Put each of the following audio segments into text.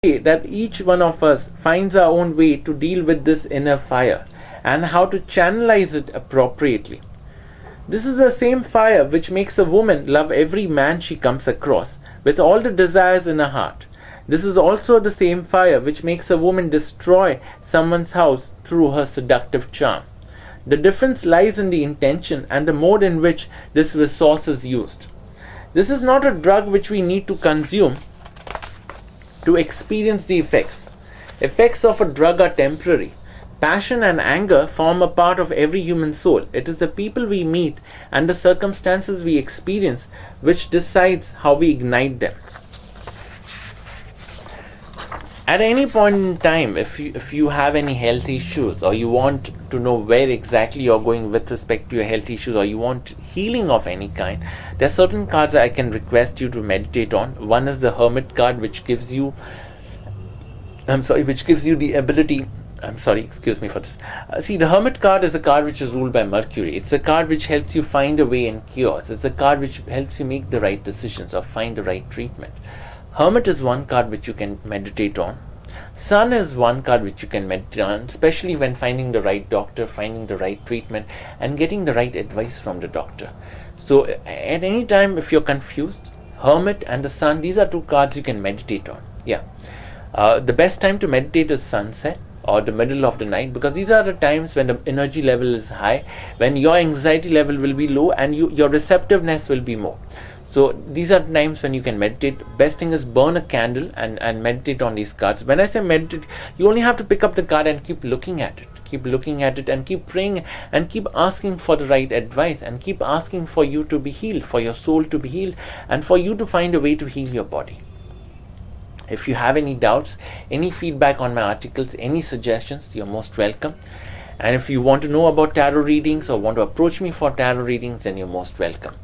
that each one of us finds our own way to deal with this inner fire and how to channelize it appropriately. This is the same fire which makes a woman love every man she comes across with all the desires in her heart. This is also the same fire which makes a woman destroy someone's house through her seductive charm. The difference lies in the intention and the mode in which this resource is used. This is not a drug which we need to consume to experience the effects. Effects of a drug are temporary. Passion and anger form a part of every human soul. It is the people we meet and the circumstances we experience which decides how we ignite them. At any point in time, if you have any health issues, or you want to know where exactly you're going with respect to your health issues, or you want healing of any kind, there are certain cards I can request you to meditate on. One is the Hermit card, which gives you the ability. Excuse me for this. See, the Hermit card is a card which is ruled by Mercury. It's a card which helps you find a way in chaos. It's a card which helps you make the right decisions or find the right treatment. Hermit is one card which you can meditate on. Sun is one card which you can meditate on, especially when finding the right doctor, finding the right treatment, and getting the right advice from the doctor. So at any time, if you're confused, Hermit and the Sun, these are two cards you can meditate on. The best time to meditate is sunset or the middle of the night, because these are the times when the energy level is high, when your anxiety level will be low and your receptiveness will be more. So these are times when you can meditate. Best thing is burn a candle and meditate on these cards. When I say meditate, you only have to pick up the card and keep looking at it. Keep looking at it and keep praying and keep asking for the right advice and keep asking for you to be healed, for your soul to be healed, and for you to find a way to heal your body. If you have any doubts, any feedback on my articles, any suggestions, you're most welcome. And if you want to know about tarot readings or want to approach me for tarot readings, then you're most welcome.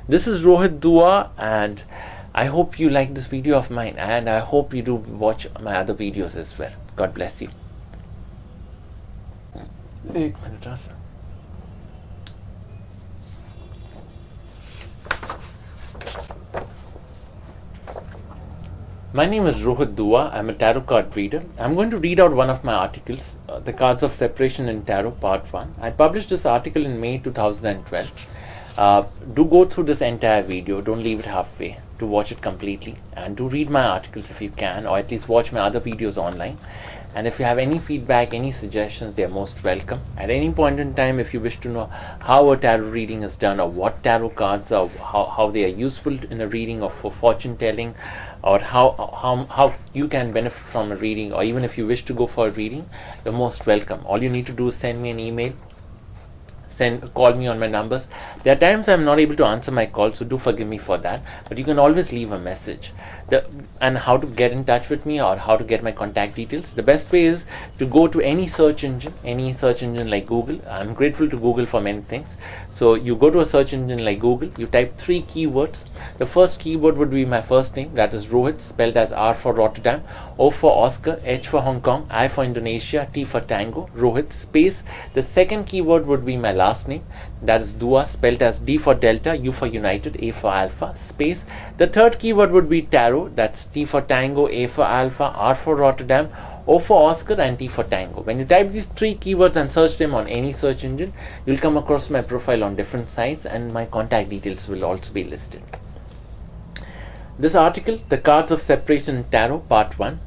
This is Rohit Dua, and I hope you like this video of mine, and I hope you do watch my other videos as well. God bless you. एक minute हाँ sir. My name is Rohit Dua. I'm a tarot card reader. I'm going to read out one of my articles, The Cards of Separation in Tarot, Part 1. I published this article in May 2012. Do go through this entire video. Don't leave it halfway. Do watch it completely. And do read my articles if you can, or at least watch my other videos online. And if you have any feedback, any suggestions, they are most welcome. At any point in time, if you wish to know how a tarot reading is done, or what tarot cards are, how they are useful in a reading or for fortune telling, or how you can benefit from a reading, or even if you wish to go for a reading, you're most welcome. All you need to do is send me an email. Call me on my numbers. There are times I'm not able to answer my call, so do forgive me for that, but you can always leave a message. And how to get in touch with me or how to get my contact details, the best way is to go to any search engine like Google. I'm grateful to Google for many things. So you go to a search engine like Google, you type 3 keywords. The first keyword would be my first name, that is Rohit, spelled as R for Rotterdam, O for Oscar, H for Hong Kong, I for Indonesia, T for Tango, Rohit, space. The second keyword would be my last name, that is Dua, spelled as D for Delta, U for United, A for Alpha, space. The third keyword would be tarot, that's T for Tango, A for Alpha, R for Rotterdam, O for Oscar, and T for Tango. When you type these 3 keywords and search them on any search engine, you'll come across my profile on different sites, and my contact details will also be listed. This article, The Cards of Separation in Tarot, Part 1.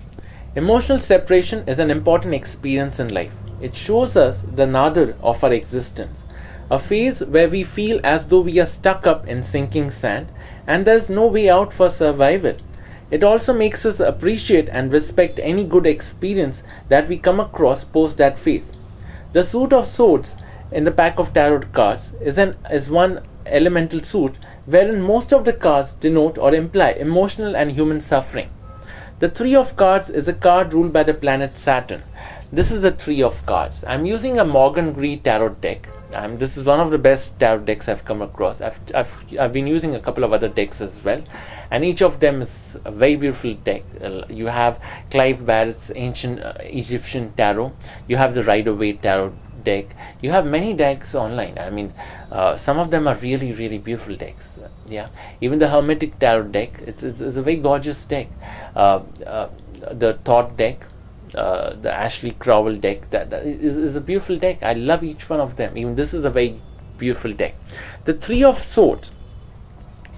Emotional separation is an important experience in life. It shows us the nadir of our existence, a phase where we feel as though we are stuck up in sinking sand and there is no way out for survival. It also makes us appreciate and respect any good experience that we come across post that phase. The suit of swords in the pack of tarot cards is one elemental suit wherein most of the cards denote or imply emotional and human suffering. The 3 of Cards is a card ruled by the planet Saturn. This is the 3 of Cards. I'm using a Morgan Gree tarot deck. This is one of the best tarot decks I've come across. I've been using a couple of other decks as well, and each of them is a very beautiful deck. You have Clive Barrett's Ancient Egyptian Tarot. You have the Rider-Waite Tarot deck. You have many decks online. I mean, some of them are really, really beautiful decks. Even the Hermetic Tarot deck, it's a very gorgeous deck. the Thought deck, the Ashley Crowell deck. That is a beautiful deck. I love each one of them. Even this is a very beautiful deck. The Three of Swords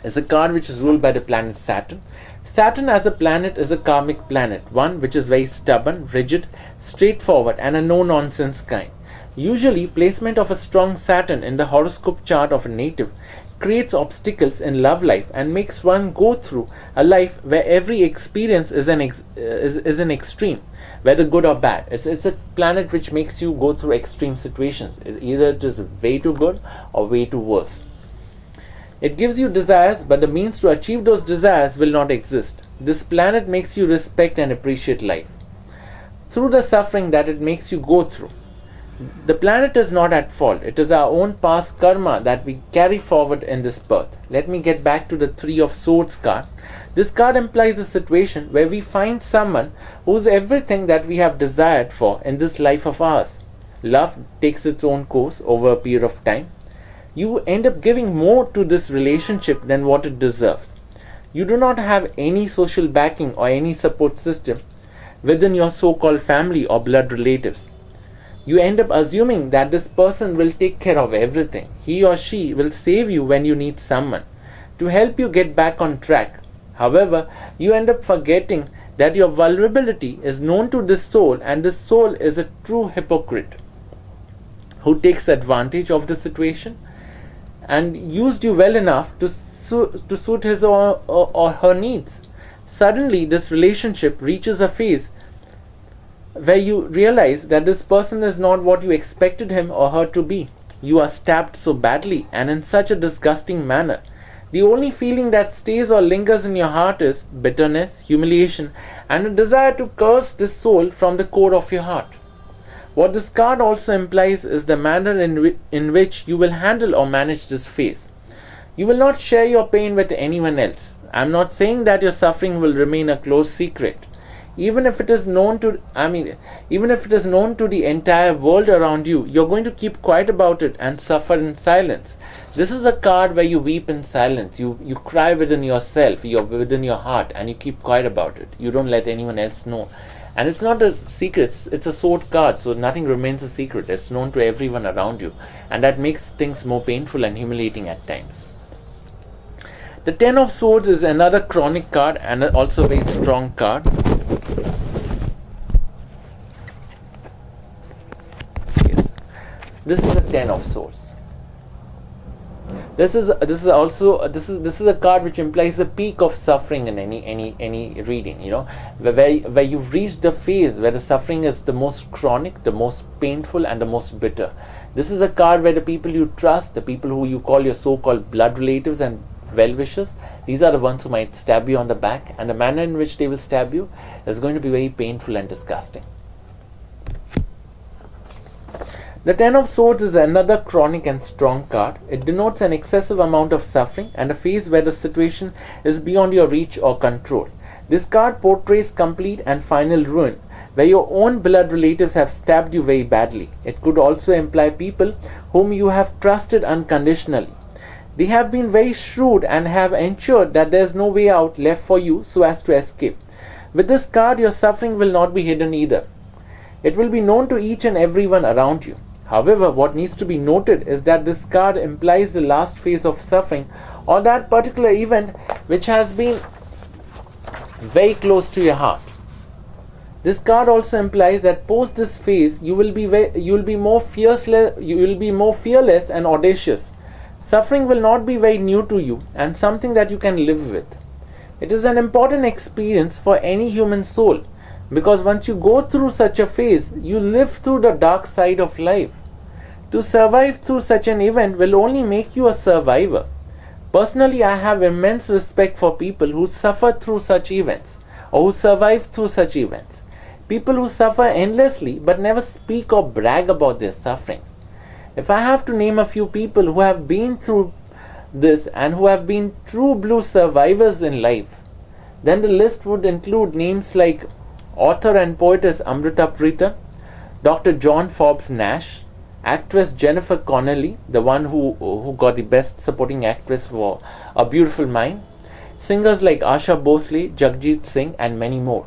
is a card which is ruled by the planet Saturn. Saturn as a planet is a karmic planet, one which is very stubborn, rigid, straightforward, and a no-nonsense kind. Usually, placement of a strong Saturn in the horoscope chart of a native creates obstacles in love life and makes one go through a life where every experience is an extreme, whether good or bad. It's a planet which makes you go through extreme situations. Either it is way too good or way too worse. It gives you desires, but the means to achieve those desires will not exist. This planet makes you respect and appreciate life through the suffering that it makes you go through. The planet is not at fault. It is our own past karma that we carry forward in this birth. Let me get back to the Three of Swords card. This card implies a situation where we find someone who's everything that we have desired for in this life of ours. Love takes its own course over a period of time. You end up giving more to this relationship than what it deserves. You do not have any social backing or any support system within your so-called family or blood relatives. You end up assuming that this person will take care of everything. He or she will save you when you need someone to help you get back on track. However, you end up forgetting that your vulnerability is known to this soul, and this soul is a true hypocrite who takes advantage of the situation and used you well enough to suit his or her needs. Suddenly, this relationship reaches a phase where you realize that this person is not what you expected him or her to be. You are stabbed so badly and in such a disgusting manner. The only feeling that stays or lingers in your heart is bitterness, humiliation, and a desire to curse this soul from the core of your heart. What this card also implies is the manner in which you will handle or manage this phase. You will not share your pain with anyone else. I am not saying that your suffering will remain a closed secret. Even if it is known to the entire world around you, you're going to keep quiet about it and suffer in silence. This is a card where you weep in silence. You cry within yourself, within your heart, and you keep quiet about it. You don't let anyone else know. And it's not a secret, it's a sword card, so nothing remains a secret. It's known to everyone around you, and that makes things more painful and humiliating at times. The Ten of Swords is another chronic card and also a very strong card. Yes, this is the Ten of Swords. This is a card which implies the peak of suffering in any reading. Where you've reached the phase where the suffering is the most chronic, the most painful, and the most bitter. This is a card where the people you trust, the people who you call your so-called blood relatives and well-wishers, these are the ones who might stab you on the back, and the manner in which they will stab you is going to be very painful and disgusting. The Ten of Swords is another chronic and strong card. It denotes an excessive amount of suffering and a phase where the situation is beyond your reach or control. This card portrays complete and final ruin, where your own blood relatives have stabbed you very badly. It could also imply people whom you have trusted unconditionally. They have been very shrewd and have ensured that there is no way out left for you so as to escape. With this card, your suffering will not be hidden either. It will be known to each and everyone around you. However, what needs to be noted is that this card implies the last phase of suffering or that particular event which has been very close to your heart. This card also implies that post this phase, you will be more fearless and audacious. Suffering will not be very new to you and something that you can live with. It is an important experience for any human soul, because once you go through such a phase, you live through the dark side of life. To survive through such an event will only make you a survivor. Personally, I have immense respect for people who suffer through such events or who survive through such events. People who suffer endlessly but never speak or brag about their sufferings. If I have to name a few people who have been through this and who have been true blue survivors in life, then the list would include names like author and poetess Amrita Pritam, Dr. John Forbes Nash, actress Jennifer Connelly, the one who got the best supporting actress for A Beautiful Mind, singers like Asha Bhosle, Jagjit Singh, and many more.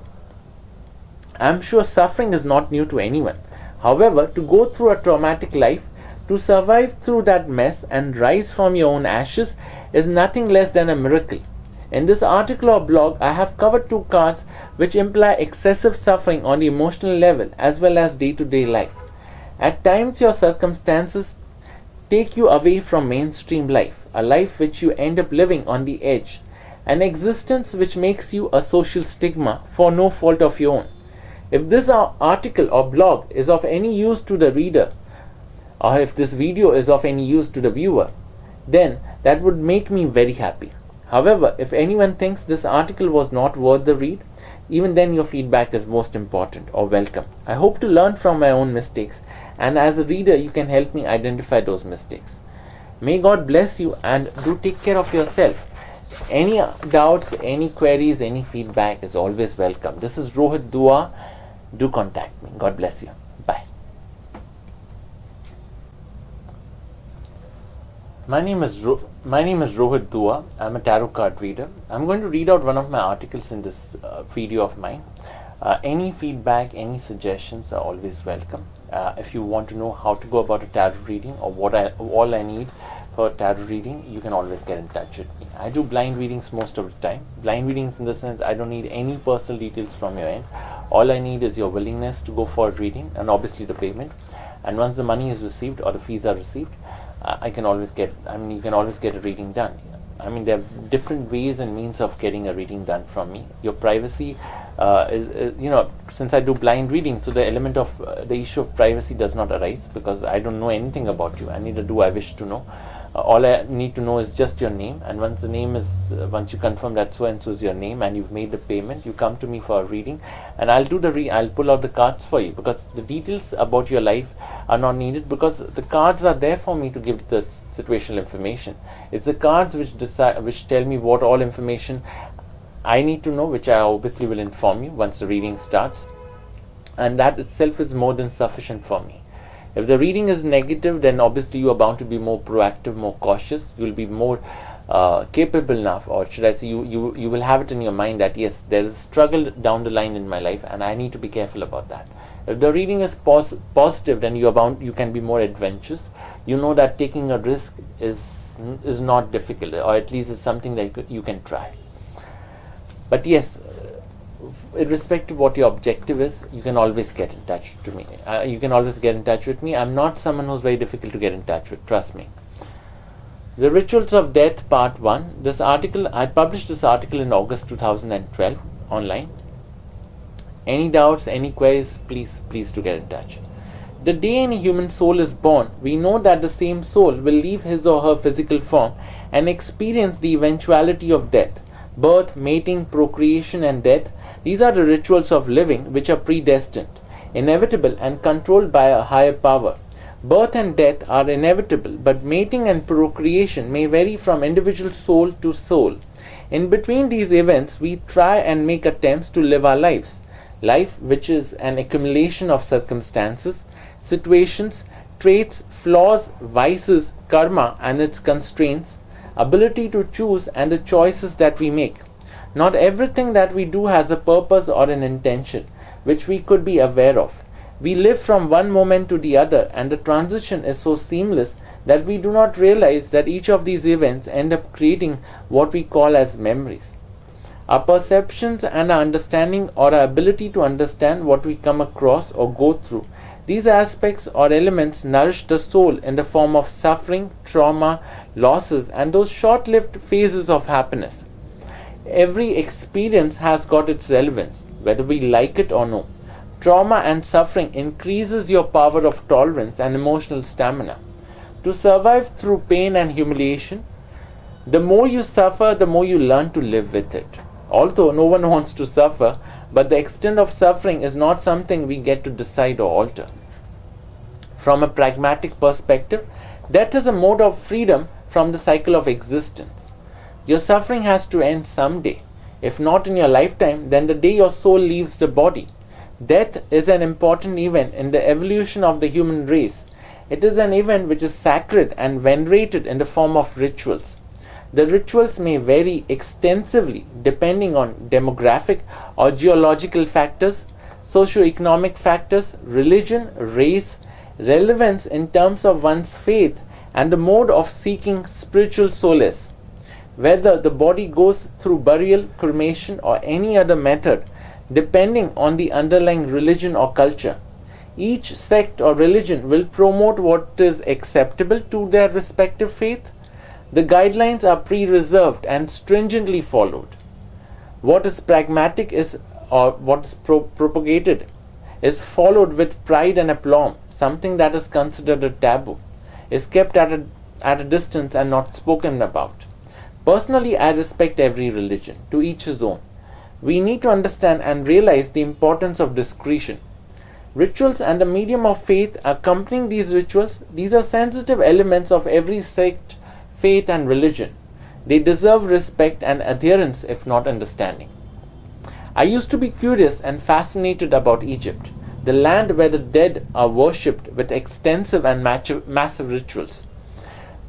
I'm sure suffering is not new to anyone. However, to go through a traumatic life, to survive through that mess and rise from your own ashes is nothing less than a miracle. In this article or blog, I have covered two cards which imply excessive suffering on the emotional level as well as day-to-day life. At times, your circumstances take you away from mainstream life, a life which you end up living on the edge, an existence which makes you a social stigma for no fault of your own. If this article or blog is of any use to the reader, or if this video is of any use to the viewer, then that would make me very happy. However, if anyone thinks this article was not worth the read, even then your feedback is most important or welcome. I hope to learn from my own mistakes, and as a reader you can help me identify those mistakes. May God bless you, and do take care of yourself. Any doubts, any queries, any feedback is always welcome. This is Rohit Dua. Do contact me. God bless you. Bye. My name is Rohit Dua. I'm a tarot card reader. I'm going to read out one of my articles in this video of mine. Any feedback, any suggestions are always welcome. If you want to know how to go about a tarot reading or all I need for tarot reading, you can always get in touch with me. I do blind readings most of the time. Blind readings in the sense I don't need any personal details from your end. All I need is your willingness to go for a reading and obviously the payment. And once the money is received or the fees are received, you can always get a reading done. There are different ways and means of getting a reading done from me. Your privacy is since I do blind reading, so the element of the issue of privacy does not arise because I don't know anything about you, and neither do I wish to know. All I need to know is just your name, and once you confirm that so and so is your name and you've made the payment, you come to me for a reading, and I'll pull out the cards for you, because the details about your life are not needed, because the cards are there for me to give the situational information. It's the cards which tell me what all information I need to know, which I obviously will inform you once the reading starts, and that itself is more than sufficient for me. If the reading is negative, then obviously you are bound to be more proactive, more cautious. You will be more capable enough, or should I say, you will have it in your mind that yes, there is a struggle down the line in my life, and I need to be careful about that. If the reading is positive, then you can be more adventurous. You know that taking a risk is not difficult, or at least is something that you can try. But yes, irrespective of what your objective is, you can always get in touch to me. You can always get in touch with me. I'm not someone who's very difficult to get in touch with, trust me. The Rituals of Death, Part 1. I published this article in August 2012 online. Any doubts, any queries, please do get in touch. The day any human soul is born, we know that the same soul will leave his or her physical form and experience the eventuality of death. Birth, mating, procreation, and death, these are the rituals of living which are predestined, inevitable, and controlled by a higher power. Birth and death are inevitable, but mating and procreation may vary from individual soul to soul. In between these events, we try and make attempts to live our lives. Life, which is an accumulation of circumstances, situations, traits, flaws, vices, karma, and its constraints, ability to choose, and the choices that we make. Not everything that we do has a purpose or an intention, which we could be aware of. We live from one moment to the other, and the transition is so seamless that we do not realize that each of these events end up creating what we call as memories. Our perceptions and our understanding, or our ability to understand what we come across or go through, these aspects or elements nourish the soul in the form of suffering, trauma, losses, and those short-lived phases of happiness. Every experience has got its relevance, whether we like it or no. Trauma and suffering increases your power of tolerance and emotional stamina. To survive through pain and humiliation, the more you suffer, the more you learn to live with it. Although no one wants to suffer, but the extent of suffering is not something we get to decide or alter. From a pragmatic perspective, death is a mode of freedom from the cycle of existence. Your suffering has to end someday. If not in your lifetime, then the day your soul leaves the body. Death is an important event in the evolution of the human race. It is an event which is sacred and venerated in the form of rituals. The rituals may vary extensively depending on demographic or geological factors, socioeconomic factors, religion, race, relevance in terms of one's faith, and the mode of seeking spiritual solace. Whether the body goes through burial, cremation, or any other method, depending on the underlying religion or culture. Each sect or religion will promote what is acceptable to their respective faith. The guidelines are pre-reserved and stringently followed. What is pragmatic is, or what is propagated, is followed with pride and aplomb. Something that is considered a taboo is kept at a distance and not spoken about. Personally, I respect every religion, to each his own. We need to understand and realize the importance of discretion. Rituals and the medium of faith accompanying these rituals, these are sensitive elements of every sect, faith, and religion. They deserve respect and adherence, if not understanding. I used to be curious and fascinated about Egypt, the land where the dead are worshipped with extensive and massive rituals.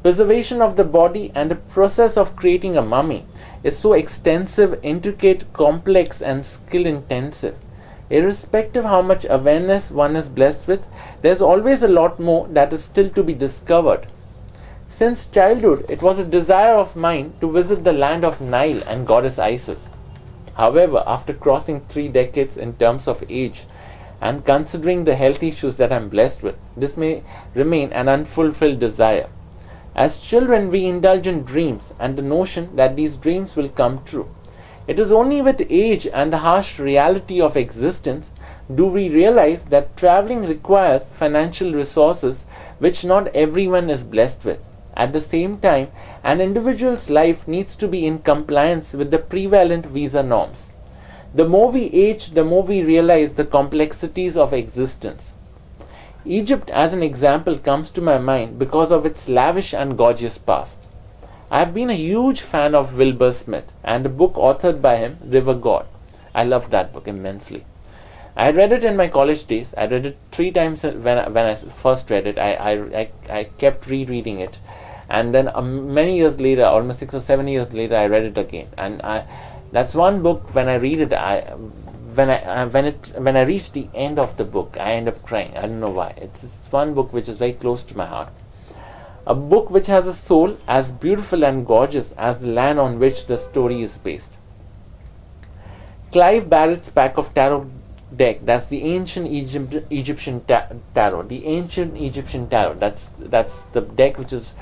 Preservation of the body and the process of creating a mummy is so extensive, intricate, complex, and skill intensive. Irrespective how much awareness one is blessed with, there's always a lot more that is still to be discovered. Since childhood, it was a desire of mine to visit the land of Nile and goddess Isis. However, after crossing 3 decades in terms of age, and considering the health issues that I'm blessed with, this may remain an unfulfilled desire. As children, we indulge in dreams and the notion that these dreams will come true. It is only with age and the harsh reality of existence do we realize that traveling requires financial resources which not everyone is blessed with. At the same time, an individual's life needs to be in compliance with the prevalent visa norms. The more we age, the more we realize the complexities of existence. Egypt, as an example, comes to my mind because of its lavish and gorgeous past. I have been a huge fan of Wilbur Smith and the book authored by him, River God. I loved that book immensely. I read it in my college days. I read it 3 times when I first read it. I kept rereading it. And then many years later, almost 6 or 7 years later, I read it again. And that's one book, when I read it, when I reach the end of the book, I end up crying. I don't know why. It's one book which is very close to my heart. A book which has a soul as beautiful and gorgeous as the land on which the story is based. Clive Barrett's pack of tarot deck, that's the ancient Egyptian tarot. The ancient Egyptian tarot. That's the deck which is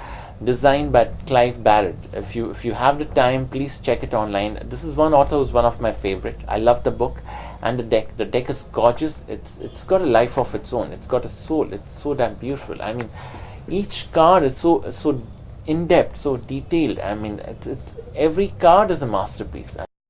designed by Clive Barrett. If you have the time, please check it online. This is one author who's one of my favorite. I love the book and the deck. The deck is gorgeous. It's got a life of its own. It's got a soul. It's so damn beautiful. I mean, each card is so in depth, so detailed. I mean, it's every card is a masterpiece.